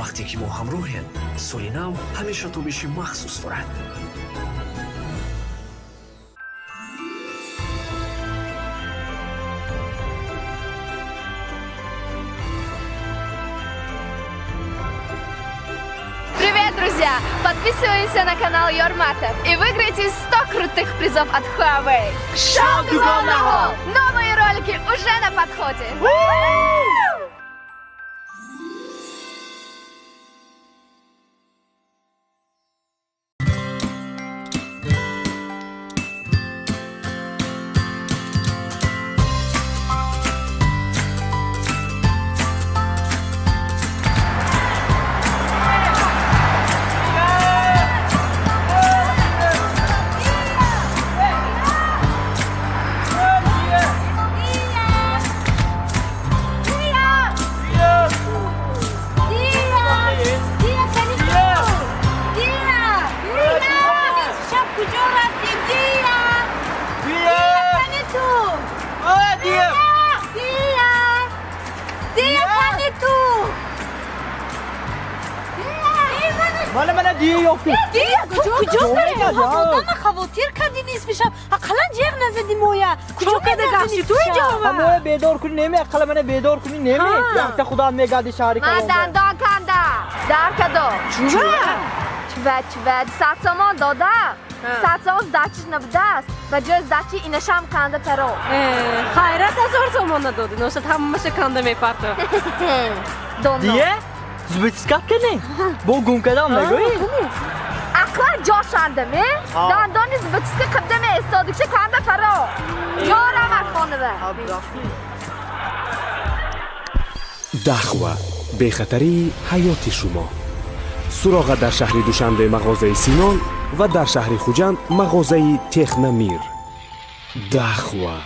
вақте ки мо ҳамроҳем, соли нав ҳамеша тобиши махсус дорад. Привет, друзья! Подписывайтесь на канал Йорматов и выиграйте 100 крутых призов от Huawei. Шоу Дугонного! Новые ролики уже на подходе! مال من دیگه یافتی تو کجا داری؟ آدم خواتیر کردی نیستشم. اقلا جیغ نزدی مویا. کجا کردی تو اینجا؟ همه بیدار کنی نمی اقلا من بیدار کنی نمی. وقت خدا میگادی شهری من دندان کندم. در کدو. چوه ساعت سامان داده. ساعت سامان دچش نبوده است. و جز دچی اینشم کنده پرو. خیرت 1000 تومان ندادی. نوشت همش کنده میپرده. دیگه؟ زبیتسکت کنی؟ با گم کدام نگویی؟ اقلا جا شنده می؟ دندانی زبیتسکت قبده می استادکشه کنده پرو. یارم اخوانه به. دخوه بخطری حیات شما. سراغ در شهر دوشنبه مغازه سینان و در شهر خوجند مغازه تخنمیر. دخوه